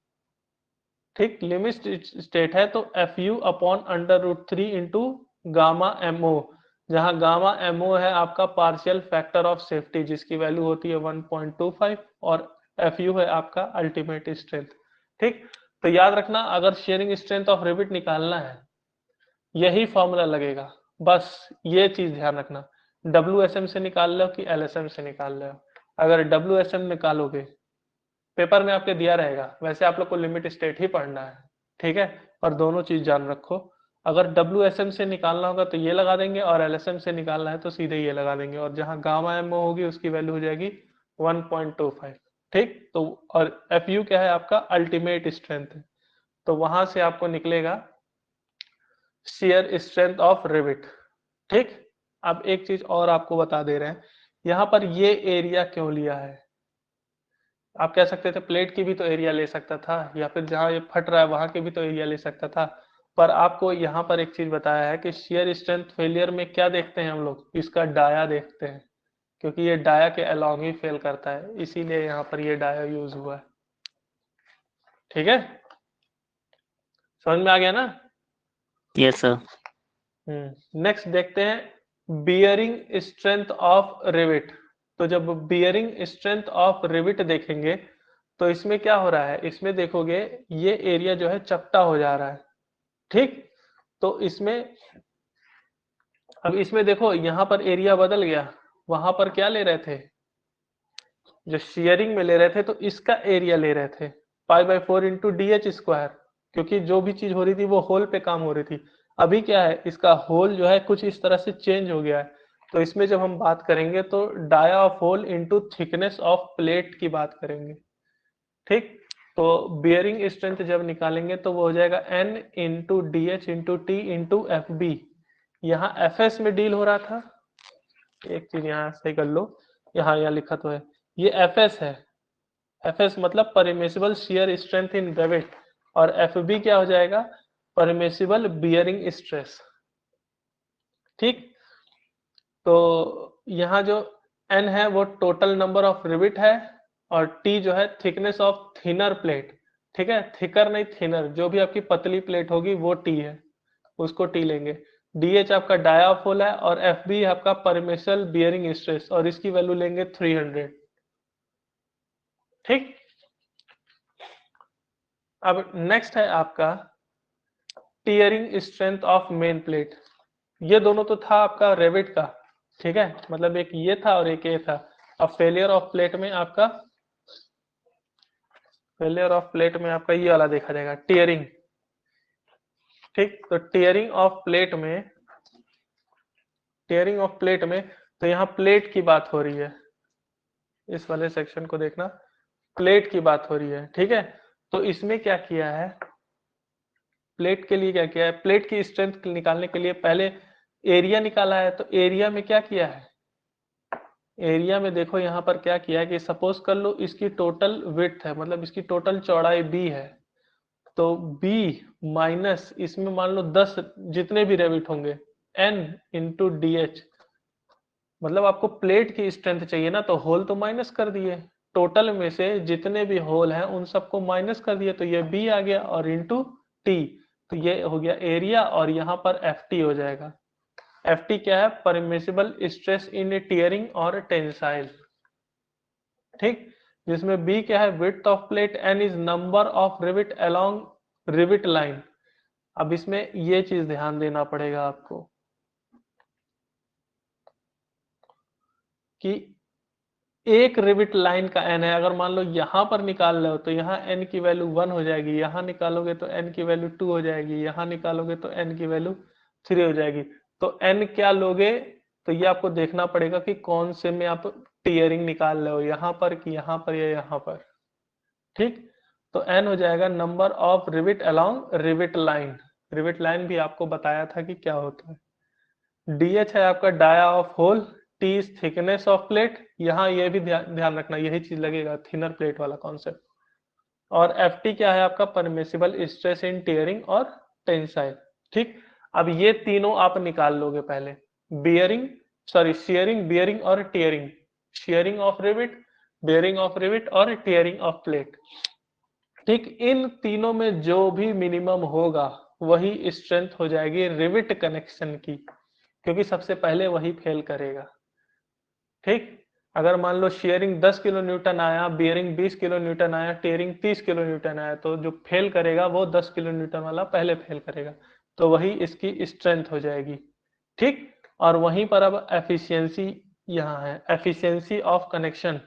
ठीक, लिमिट स्टेट है तो FU upon under root 3 into gamma MO, जहां गामा MO है आपका पार्शियल फैक्टर ऑफ सेफ्टी जिसकी वैल्यू होती है 1.25, और FU है आपका अल्टीमेट स्ट्रेंथ। ठीक, तो याद रखना अगर शेयरिंग स्ट्रेंथ ऑफ रिविट निकालना है यही फॉर्मूला लगेगा, बस ये चीज ध्यान रखना, WSM से निकाल लो कि LSM से निकाल लो। अगर WSM निकालोगे पेपर में आपके दिया रहेगा, वैसे आप लोग को लिमिट स्टेट ही पढ़ना है, ठीक है, और दोनों चीज जान रखो। अगर WSM से निकालना होगा तो ये लगा देंगे, और LSM से निकालना है तो सीधे ये लगा देंगे, और जहां गामा एमओ होगी उसकी वैल्यू हो जाएगी 1.25। ठीक, तो और FU क्या है आपका अल्टीमेट स्ट्रेंथ, तो वहां से आपको निकलेगा शियर स्ट्रेंथ ऑफ रिविट। ठीक, अब एक चीज और आपको बता दे रहे हैं, यहाँ पर ये एरिया क्यों लिया है। आप कह सकते थे प्लेट की भी तो एरिया ले सकता था, या फिर जहां ये फट रहा है वहां के भी तो एरिया ले सकता था, पर आपको यहाँ पर एक चीज बताया है कि शियर स्ट्रेंथ फेलियर में क्या देखते हैं हम लोग, इसका डाया देखते हैं, क्योंकि ये डाया के अलोंग ही फेल करता है, इसीलिए यहाँ पर ये डाया यूज हुआ है। ठीक है, समझ में आ गया ना। Yes sir. नेक्स्ट देखते हैं बियरिंग स्ट्रेंथ ऑफ रिविट। तो जब बियरिंग स्ट्रेंथ ऑफ रिविट देखेंगे तो इसमें क्या हो रहा है, इसमें देखोगे ये एरिया जो है चपटा हो जा रहा है। ठीक, तो इसमें अब इसमें देखो यहाँ पर एरिया बदल गया, वहां पर क्या ले रहे थे, जो शेयरिंग में ले रहे थे तो इसका एरिया ले रहे थे पाई by 4 into D H square, क्योंकि जो भी चीज हो रही थी वो होल पे काम हो रही थी। अभी क्या है, इसका होल जो है कुछ इस तरह से चेंज हो गया है, तो इसमें जब हम बात करेंगे तो dia of hole into thickness of plate की बात करेंगे। ठीक, तो बियरिंग स्ट्रेंथ जब निकालेंगे तो वो हो जाएगा N into D H into T into F B. यहाँ FS में डील हो रहा था, एक चीज यहाँ सही कर लो, यहाँ लिखा तो है ये FS है, FS मतलब परमिसिबल शियर स्ट्रेंथ इन रिवेट, और FB क्या हो जाएगा, परमिसिबल बियरिंग स्ट्रेस। ठीक, तो यहाँ जो N है वो टोटल नंबर ऑफ रिविट है, और T जो है थिकनेस ऑफ थिनर प्लेट। ठीक है, थिकर नहीं थिनर, जो भी आपकी पतली प्लेट होगी वो T है, उसको T लेंगे। DH आपका डायाफोल है, और FB आपका परमिसिबल बियरिंग स्ट्रेस, और इसकी वैल्यू लेंगे 300। ठीक, अब नेक्स्ट है आपका tearing strength of main plate. ये दोनों तो था आपका रेविट का, ठीक है, मतलब एक ये था और एक ये था। अब फेलियर ऑफ प्लेट में आपका ये वाला देखा जाएगा टीयरिंग। ठीक, तो टीयरिंग ऑफ प्लेट में टीयरिंग ऑफ प्लेट में, तो यहाँ प्लेट की बात हो रही है, इस वाले सेक्शन को देखना, प्लेट की बात हो रही है, ठीक है। तो इसमें क्या किया है, प्लेट के लिए क्या किया है, प्लेट की स्ट्रेंथ निकालने के लिए पहले एरिया निकाला है। तो एरिया में क्या किया है, एरिया में देखो यहाँ पर क्या किया है कि सपोज कर लो इसकी टोटल विड्थ है, मतलब इसकी टोटल चौड़ाई b है, तो b माइनस इसमें मान लो 10 जितने भी रेविट होंगे n इंटू डी, मतलब आपको प्लेट की स्ट्रेंथ चाहिए ना, तो होल तो माइनस कर दिए, टोटल में से जितने भी होल हैं उन सबको माइनस कर दिए, तो ये बी आ गया और इंटू टी, तो ये हो गया एरिया, और यहाँ पर एफ टी हो जाएगा। एफ टी क्या है, परमिसिबल स्ट्रेस इन टीयरिंग और टेंसाइल, ठीक। जिसमें बी क्या है, width of plate, N is number of rivet along rivet line. अब इसमें ये चीज ध्यान देना पड़ेगा आपको कि एक रिविट लाइन का एन है, अगर मान लो यहां पर निकाल लो तो यहाँ एन की वैल्यू 1 हो जाएगी, यहां निकालोगे तो एन की वैल्यू 2 हो जाएगी, यहां निकालोगे तो एन की वैल्यू 3 हो जाएगी। तो एन क्या लोगे, तो ये आपको देखना पड़ेगा कि कौन से में आप टीयरिंग निकाल रहे हो, यहाँ पर कि यहाँ पर या यहाँ पर, ठीक। तो एन हो जाएगा number of rivet along rivet line, rivet line भी आपको बताया था कि क्या होता है। डीएच है आपका dia of hole, T is thickness of plate, यहाँ ये भी ध्यान रखना, यही चीज लगेगा थिनर प्लेट वाला कॉन्सेप्ट। और एफ टी क्या है आपका, परमिसिबल स्ट्रेस इन टीयरिंग और टेंसाइल, ठीक। अब ये तीनों आप निकाल लोगे पहले, बियरिंग सॉरी शियरिंग, बियरिंग और tearing, shearing of rivet, bearing of rivet और टीयरिंग ऑफ प्लेट, ठीक। इन तीनों में जो भी मिनिमम होगा वही स्ट्रेंथ हो जाएगी रिविट कनेक्शन की, क्योंकि सबसे पहले वही फेल करेगा, ठीक। अगर मान लो शेयरिंग 10 किलो न्यूटन आया, बियरिंग 20 किलो न्यूटन आया, टेयरिंग 30 किलो न्यूटन आया, तो जो फेल करेगा वो 10 किलो न्यूटन वाला पहले फेल करेगा, तो वही इसकी स्ट्रेंथ हो जाएगी, ठीक। और वहीं पर अब एफिशिएंसी यहाँ है, एफिशिएंसी ऑफ कनेक्शन।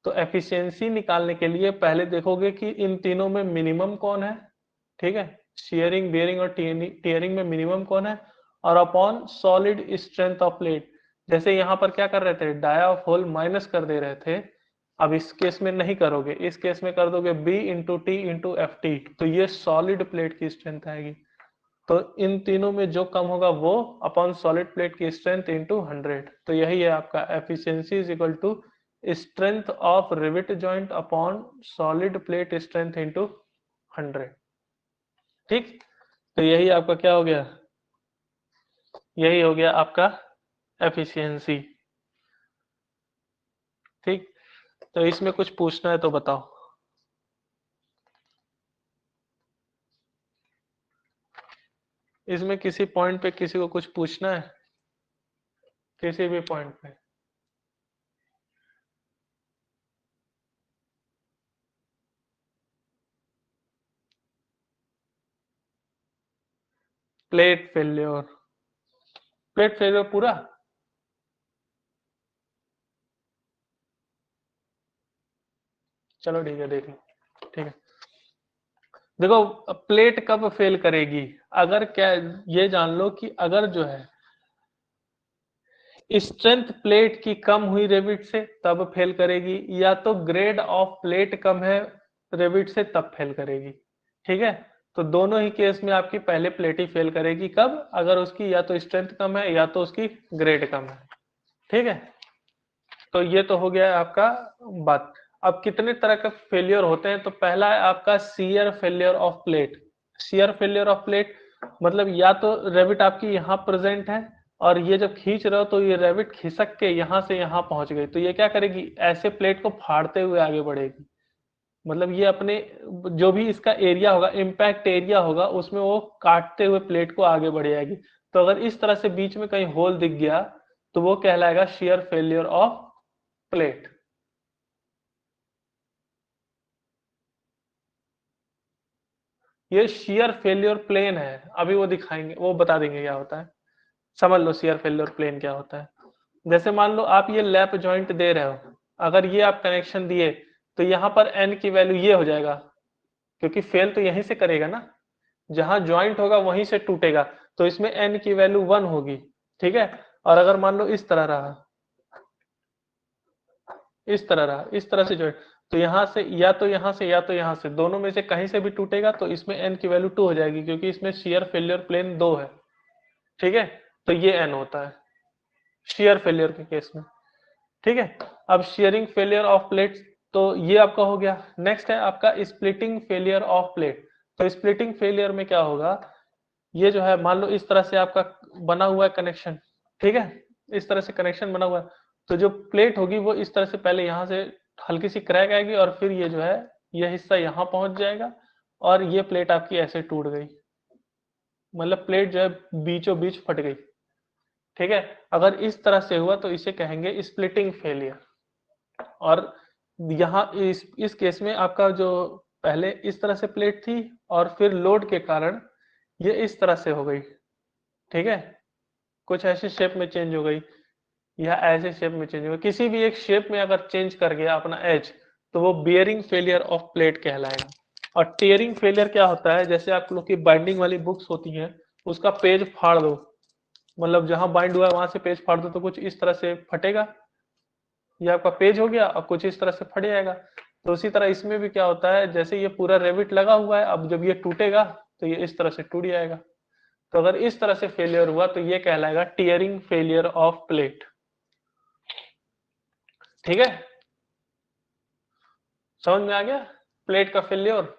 तो एफिशिएंसी निकालने के लिए पहले देखोगे कि इन तीनों में मिनिमम कौन है, ठीक है, शेयरिंग, बियरिंग और टीयरिंग में मिनिमम कौन है, और upon solid strength of plate. जैसे यहाँ पर क्या कर रहे थे, डाया ऑफ होल माइनस कर दे रहे थे, अब इस केस में नहीं करोगे, इस केस में कर दोगे B into T into F T, तो ये सॉलिड प्लेट की स्ट्रेंथ आएगी। तो इन तीनों में जो कम होगा वो अपॉन सॉलिड प्लेट की स्ट्रेंथ इंटू 100, तो यही है आपका efficiency is equal to strength of rivet joint upon solid plate strength into 100, ठीक। तो यही आपका क्या हो गया, यही हो गया आपका एफिशिएंसी, ठीक। तो इसमें कुछ पूछना है तो बताओ, इसमें किसी पॉइंट पे किसी को कुछ पूछना है, किसी भी पॉइंट पे। प्लेट फेल्योर, प्लेट फेल्योर पूरा, चलो ठीक है देख लो, ठीक है। देखो प्लेट कब फेल करेगी, अगर क्या, ये जान लो कि अगर जो है स्ट्रेंथ प्लेट की कम हुई रेविट से तब फेल करेगी, या तो ग्रेड ऑफ प्लेट कम है रेविट से तब फेल करेगी, ठीक है। तो दोनों ही केस में आपकी पहले प्लेट ही फेल करेगी, कब, अगर उसकी या तो स्ट्रेंथ कम है या तो उसकी ग्रेड कम है, ठीक है। तो ये तो हो गया आपका बात। अब कितने तरह के फेलियर होते हैं, तो पहला है आपका shear failure of plate. Shear failure of plate मतलब या तो रेविट आपकी यहाँ प्रेजेंट है और ये जब खींच रहे हो तो ये रेविट खिसक के यहाँ से यहाँ पहुंच गई, तो ये क्या करेगी, ऐसे प्लेट को फाड़ते हुए आगे बढ़ेगी, मतलब ये अपने जो भी इसका एरिया होगा, इम्पैक्ट एरिया होगा, उसमें वो काटते हुए प्लेट को आगे बढ़ जाएगी। तो अगर इस तरह से बीच में कहीं होल दिख गया तो वो कहलाएगा शियर फेलियर ऑफ प्लेट। ये शियर फेल्योर प्लेन है, अभी वो दिखाएंगे, वो बता देंगे क्या होता है, समझ लो शियर फेल्योर प्लेन क्या होता है। जैसे मान लो आप ये लैप जॉइंट दे रहे हो, अगर ये आप कनेक्शन दिए तो यहाँ पर एन की वैल्यू ये हो जाएगा, क्योंकि फेल तो यहीं से करेगा ना, जहां ज्वाइंट होगा वहीं से टूटेगा, तो इसमें एन की वैल्यू 1 होगी, ठीक है। और अगर मान लो इस तरह रहा, इस तरह रहा, इस तरह से जो है, तो यहां से या तो यहां से या तो यहां से, दोनों में से कहीं से भी टूटेगा तो इसमें n की वैल्यू 2 हो जाएगी, क्योंकि इसमें शियर फेलियर प्लेन 2 है। ठीक है, तो ये n होता है शियर फेलियर के केस में। ठीक है, अब शियरिंग फेलियर ऑफ प्लेट, तो ये आपका हो गया। नेक्स्ट है आपका स्प्लिटिंग फेलियर ऑफ प्लेट। तो स्प्लिटिंग फेलियर में क्या होगा, ये जो है मान लो इस तरह से आपका बना हुआ है कनेक्शन। ठीक है, इस तरह से कनेक्शन बना हुआ है, तो जो प्लेट होगी वो इस तरह से पहले यहां से हल्की सी क्रैक आएगी, और फिर ये जो है ये हिस्सा यहां पहुंच जाएगा, और ये प्लेट आपकी ऐसे टूट गई, मतलब प्लेट जो है बीचों बीच फट गई। ठीक है, अगर इस तरह से हुआ तो इसे कहेंगे स्प्लिटिंग फेलियर। और यहाँ इस केस में आपका जो पहले इस तरह से प्लेट थी, और फिर लोड के कारण ये इस तरह से हो गई। ठीक है, कुछ ऐसे शेप में चेंज हो गई, या ऐसे शेप में चेंज हो गई, किसी भी एक शेप में अगर चेंज कर गया अपना एज, तो वो बियरिंग फेलियर ऑफ प्लेट कहलाएगा। और टीयरिंग फेलियर क्या होता है, जैसे आप लोग की बाइंडिंग वाली बुक्स होती हैं, उसका पेज फाड़ दो, मतलब जहां बाइंड हुआ है वहां से पेज फाड़ दो, तो कुछ इस तरह से फटेगा, ये आपका पेज हो गया, और कुछ इस तरह से फट जाएगा। तो उसी तरह इसमें भी क्या होता है, जैसे ये पूरा रेविट लगा हुआ है, अब जब ये टूटेगा तो ये इस तरह से टूट जाएगा। तो अगर इस तरह से फेलियर हुआ तो ये कहलाएगा टीयरिंग फेलियर ऑफ प्लेट। ठीक है, समझ में आ गया प्लेट का फेलियर।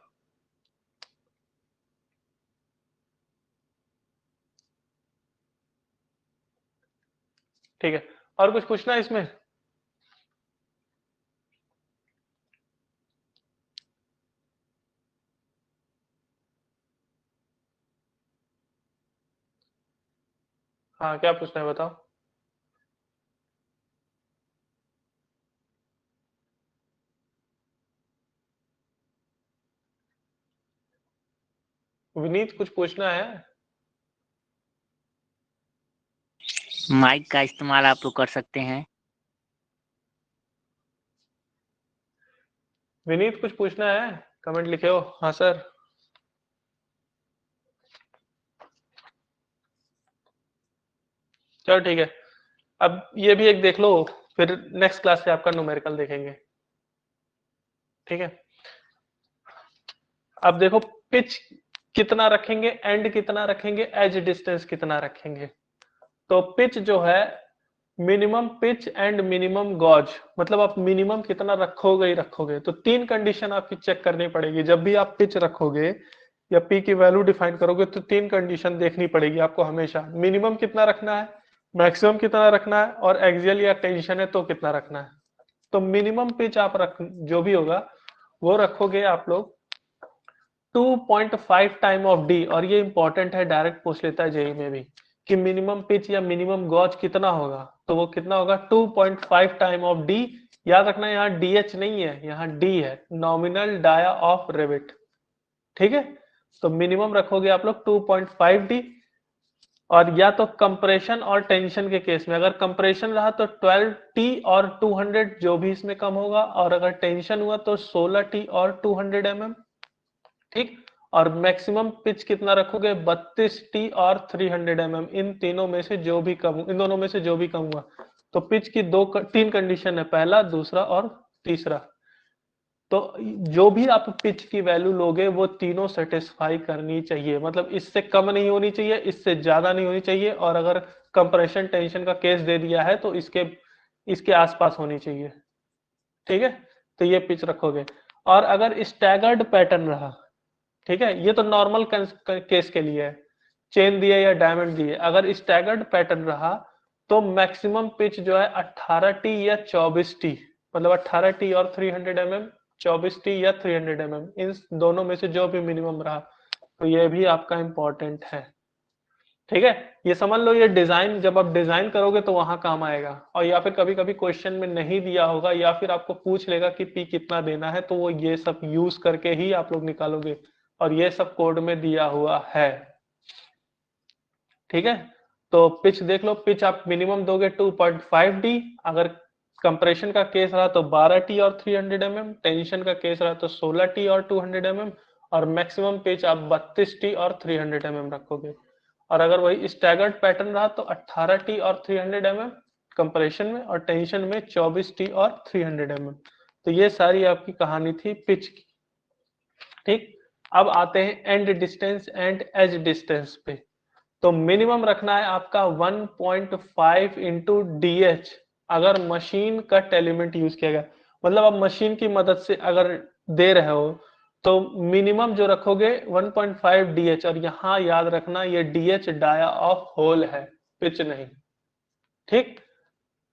ठीक है, और कुछ पूछना है इसमें? हाँ, क्या पूछना है बताओ। विनीत, कुछ पूछना है? माइक का इस्तेमाल आप लोग कर सकते हैं। विनीत, कुछ पूछना है? कमेंट लिखे हो। हाँ सर। चलो ठीक है, अब ये भी एक देख लो, फिर नेक्स्ट क्लास से आपका न्यूमेरिकल देखेंगे। ठीक है, अब देखो पिच कितना रखेंगे, एंड कितना रखेंगे, एज डिस्टेंस कितना रखेंगे। तो पिच जो है, minimum pitch and minimum gauge, मतलब आप मिनिमम कितना रखोगे ही रखोगे। तो तीन कंडीशन आपकी चेक करनी पड़ेगी जब भी आप पिच रखोगे या पी की वैल्यू डिफाइन करोगे, तो तीन कंडीशन देखनी पड़ेगी आपको हमेशा। मिनिमम कितना रखना है, मैक्सिमम कितना रखना है, और एक्सियल या टेंशन है तो कितना रखना है। तो मिनिमम पिच आप रख जो भी होगा वो रखोगे आप लोग 2.5 टाइम ऑफ डी। और ये इंपॉर्टेंट है, डायरेक्ट पूछ लेता है जेई में भी, कि मिनिमम पिच या मिनिमम गॉज कितना होगा। तो वो कितना होगा, 2.5 टाइम ऑफ डी। याद रखना यहाँ डीएच नहीं है, यहाँ डी है, नॉमिनल डाया ऑफ रेविट। ठीक है, तो मिनिमम रखोगे आप लोग 2.5 डी। और या तो कंप्रेशन और टेंशन के केस में, अगर कंप्रेशन रहा तो 12 टी और 200 जो भी इसमें कम होगा, और अगर टेंशन हुआ तो 16 टी और 200 mm। ठीक, और मैक्सिमम पिच कितना रखोगे, 32 टी और 300 mm। इन तीनों में से जो भी कम, इन दोनों में से जो भी कम हुआ। तो पिच की तीन कंडीशन है, पहला, दूसरा और तीसरा। तो जो भी आप पिच की वैल्यू लोगे वो तीनों सेटिस्फाई करनी चाहिए, मतलब इससे कम नहीं होनी चाहिए, इससे ज्यादा नहीं होनी चाहिए, और अगर कंप्रेशन टेंशन का केस दे दिया है तो इसके इसके आसपास होनी चाहिए। ठीक है, तो ये पिच रखोगे। और अगर स्टैगर्ड पैटर्न रहा, ठीक है, ये तो नॉर्मल केस के लिए है, चेन दिए या डायमंड दिए। अगर स्टैगर्ड पैटर्न रहा तो मैक्सिमम पिच जो है 18 टी या 24 टी, मतलब 18 टी और 300 mm, 24 टी या 300 mm, इन दोनों में से जो भी मिनिमम रहा। तो ये भी आपका इंपॉर्टेंट है। ठीक है, ये समझ लो, ये डिजाइन जब आप डिजाइन करोगे तो वहां काम आएगा। और या फिर कभी कभी क्वेश्चन में नहीं दिया होगा, या फिर आपको पूछ लेगा कि पी कितना देना है, तो वो ये सब यूज करके ही आप लोग निकालोगे, और ये सब कोड में दिया हुआ है। ठीक है, तो पिच देख लो, पिच आप मिनिमम दोगे 2.5 डी, अगर कंप्रेशन का केस रहा तो 12 टी और 300 mm, टेंशन का केस रहा तो 16 टी और 200 mm, और मैक्सिमम पिच आप 32 टी और 300 mm रखोगे। और अगर वही स्टैगर्ड पैटर्न रहा तो 18T और 300 mm कंप्रेशन में, और टेंशन में 24T और 300 mm। तो ये सारी आपकी कहानी थी पिच की। ठीक, अब आते हैं end distance and edge distance पे। तो मिनिमम रखना है आपका 1.5 इंटू DH अगर मशीन कट एलिमेंट यूज किया गया, मतलब आप मशीन की मदद से अगर दे रहे हो तो मिनिमम जो रखोगे 1.5 DH, और यहां याद रखना ये DH डाया ऑफ होल है, पिच नहीं। ठीक,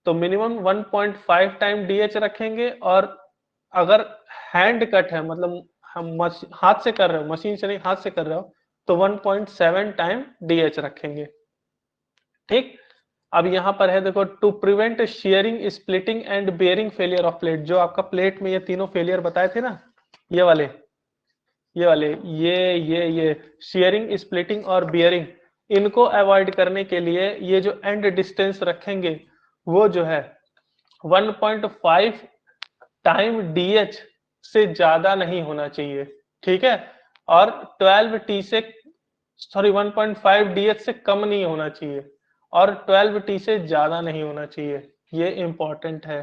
तो मिनिमम 1.5 टाइम DH रखेंगे, और अगर हैंड कट है मतलब हम हाथ से कर रहे हो, मशीन से नहीं हाथ से कर रहे हो, तो 1.7 टाइम DH रखेंगे। ठीक, अब यहां पर है देखो, to prevent shearing splitting and bearing failure of plate. जो आपका प्लेट में ये तीनों फेलियर बताए थे ना, ये वाले ये शेयरिंग स्प्लिटिंग और बियरिंग, इनको अवॉइड करने के लिए ये जो एंड डिस्टेंस रखेंगे वो जो है 1.5 टाइम DH से ज्यादा नहीं होना चाहिए। ठीक है, और 12T से 1.5 DH से कम नहीं होना चाहिए, और 12T से ज्यादा नहीं होना चाहिए, ये इंपॉर्टेंट है।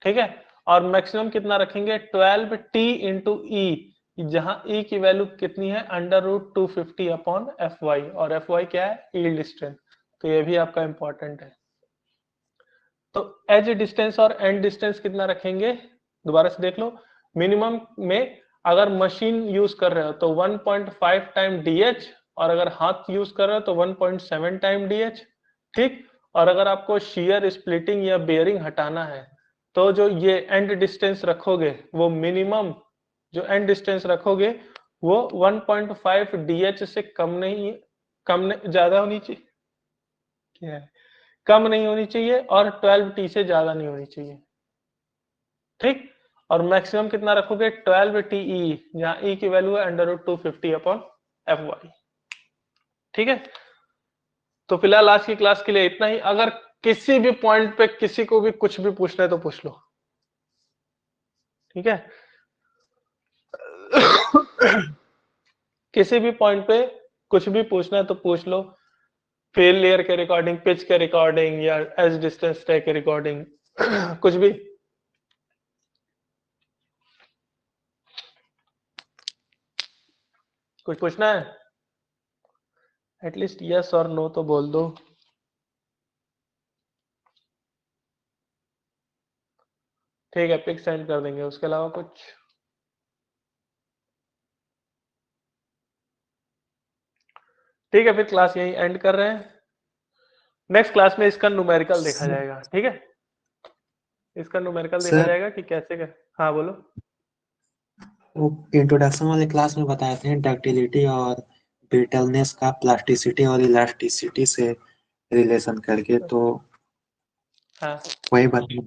ठीक है, और मैक्सिमम कितना रखेंगे 12T इंटू ई, जहां ई की वैल्यू कितनी है √250 अपॉन Fy, और Fy क्या है यील्ड स्ट्रेंथ। तो ये भी आपका इंपॉर्टेंट है। तो एज डिस्टेंस और एंड डिस्टेंस कितना रखेंगे, दोबारा से देख लो। मिनिमम में अगर मशीन यूज कर रहे हो तो 1.5 टाइम DH, और अगर हाथ यूज कर रहे हो तो 1.7 टाइम DH। ठीक, और अगर आपको शियर स्प्लिटिंग या बेयरिंग हटाना है तो जो ये एंड डिस्टेंस रखोगे वो मिनिमम जो एंड डिस्टेंस रखोगे वो 1.5 DH से ज्यादा होनी चाहिए, क्या है, कम नहीं होनी चाहिए, और 12T से ज्यादा नहीं होनी चाहिए। ठीक, और मैक्सिमम कितना रखोगे 12TE, जहां E की वैल्यू है √250 अपॉन Fy। ठीक है, तो फिलहाल आज की क्लास के लिए इतना ही। अगर किसी भी पॉइंट पे किसी को भी कुछ भी पूछना है तो पूछ लो। ठीक है किसी भी पॉइंट पे कुछ भी पूछना है तो पूछ लो, फेलियर के रिकॉर्डिंग, पिच के रिकॉर्डिंग, या एज डिस्टेंस टे के रिकॉर्डिंग कुछ भी। कुछ पूछना है एटलीस्ट यस और नो तो बोल दो। ठीक है, पिक सेंड कर देंगे, उसके अलावा कुछ। ठीक है, फिर क्लास यही एंड कर रहे हैं। नेक्स्ट क्लास में इसका न्यूमेरिकल देखा जाएगा। ठीक है, इसका न्यूमेरिकल देखा सर जाएगा कि कैसे कर। हाँ बोलो। वो इंट्रोडक्शन वाले क्लास में बताए थे डक्टिलिटी और ब्रिटलनेस का प्लास्टिसिटी और इलास्टिसिटी से रिलेशन करके, तो हाँ, वही बता।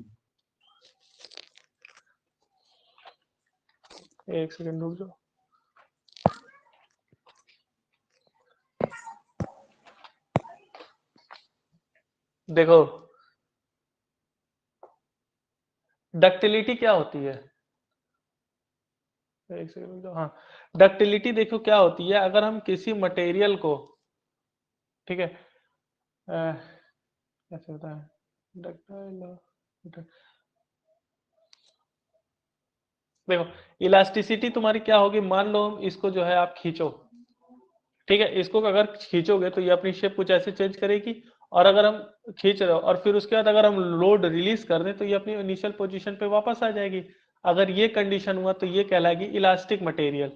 एक सेकंड रुक जाओ। देखो, डक्टिलिटी क्या होती है, एक सेकंड रुक जाओ। हाँ, डक्टिलिटी देखो क्या होती है, अगर हम किसी मटेरियल को, ठीक है, कैसे होता है डक्टाइल, देखो इलास्टिसिटी तुम्हारी क्या होगी, मान लो इसको जो है आप खींचो, ठीक है, इसको अगर खींचोगे तो ये अपनी शेप कुछ ऐसे चेंज करेगी, और अगर हम खींच रहे हो और फिर उसके बाद अगर हम लोड रिलीज कर दें तो ये अपनी इनिशियल पोजीशन पे वापस आ जाएगी। अगर ये कंडीशन हुआ तो ये कहलाएगी इलास्टिक मटेरियल।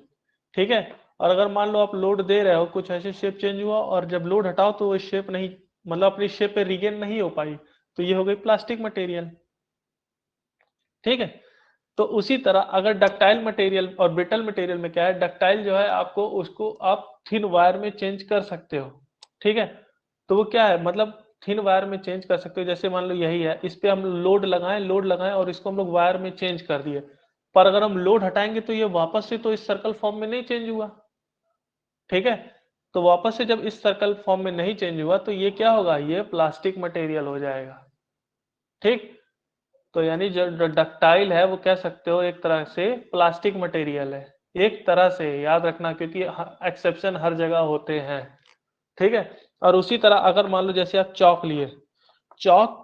ठीक है, और अगर मान लो आप लोड दे रहे हो, कुछ ऐसे शेप चेंज हुआ, और जब लोड हटाओ तो वो शेप नहीं, मतलब अपनी शेप पे रिगेन नहीं हो पाई, तो ये हो गई प्लास्टिक मटेरियल। ठीक है, तो उसी तरह अगर डक्टाइल मटेरियल और ब्रिटल मटेरियल में क्या है, डक्टाइल जो है आपको उसको आप थिन वायर में चेंज कर सकते हो। ठीक है, तो वो क्या है, मतलब थिन वायर में चेंज कर सकते हो। जैसे मान लो यही है, इस पे हम लोड लगाएं और इसको हम लोग वायर में चेंज कर दिए, पर अगर हम लोड हटाएंगे तो ये वापस से तो इस सर्कल फॉर्म में नहीं चेंज हुआ। ठीक है, तो वापस से जब इस सर्कल फॉर्म में नहीं चेंज हुआ तो ये क्या होगा, ये प्लास्टिक मटेरियल हो जाएगा। ठीक, तो यानी जो डक्टाइल है वो कह सकते हो एक तरह से प्लास्टिक मटेरियल है, एक तरह से, याद रखना, क्योंकि एक्सेप्शन हर जगह होते हैं। ठीक है। और उसी तरह अगर मान लो जैसे आप चौक लिए, चौक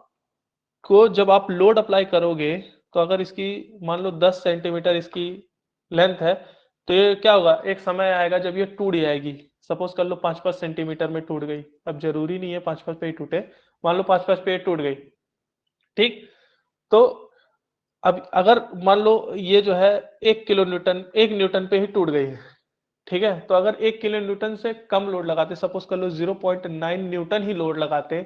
को जब आप लोड अप्लाई करोगे तो अगर इसकी मान लो 10 सेंटीमीटर इसकी लेंथ है, तो ये क्या होगा, एक समय आएगा जब ये टूट जाएगी। सपोज कर लो 5-5 सेंटीमीटर में टूट गई, अब जरूरी नहीं है 5-5 पे ही टूटे, मान लो 5-5 पे टूट गई, ठीक। तो अब अगर मान लो ये जो है 1 किलो न्यूटन, 1 न्यूटन पे ही टूट गई है, ठीक है। तो अगर 1 किलो न्यूटन से कम लोड लगाते, सपोज कर लो 0.9 न्यूटन ही लोड लगाते,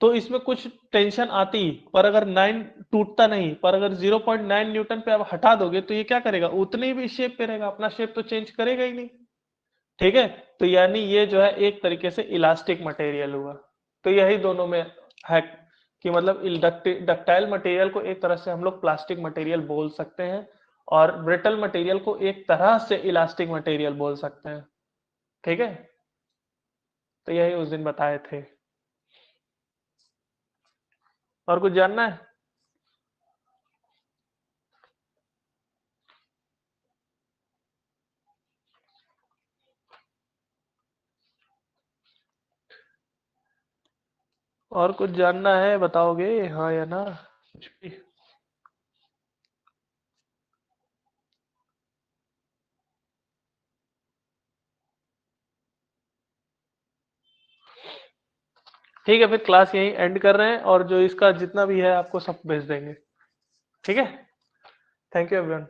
तो इसमें कुछ टेंशन आती, पर अगर 9 टूटता नहीं, पर अगर 0.9 न्यूटन पे आप हटा दोगे तो ये क्या करेगा, उतने भी शेप पे रहेगा, अपना शेप तो चेंज करेगा ही नहीं, ठीक है। तो यानी ये जो है एक तरीके से इलास्टिक मटेरियल हुआ। तो यही दोनों में है कि मतलब डक्टाइल मटेरियल को एक तरह से हम लोग प्लास्टिक मटेरियल बोल सकते हैं, और ब्रिटल मटेरियल को एक तरह से इलास्टिक मटेरियल बोल सकते हैं, ठीक है। तो यही उस दिन बताए थे। और कुछ जानना है? और कुछ जानना है बताओगे, हाँ या ना, कुछ भी। ठीक है, फिर क्लास यहीं एंड कर रहे हैं, और जो इसका जितना भी है आपको सब भेज देंगे, ठीक है। Thank you everyone.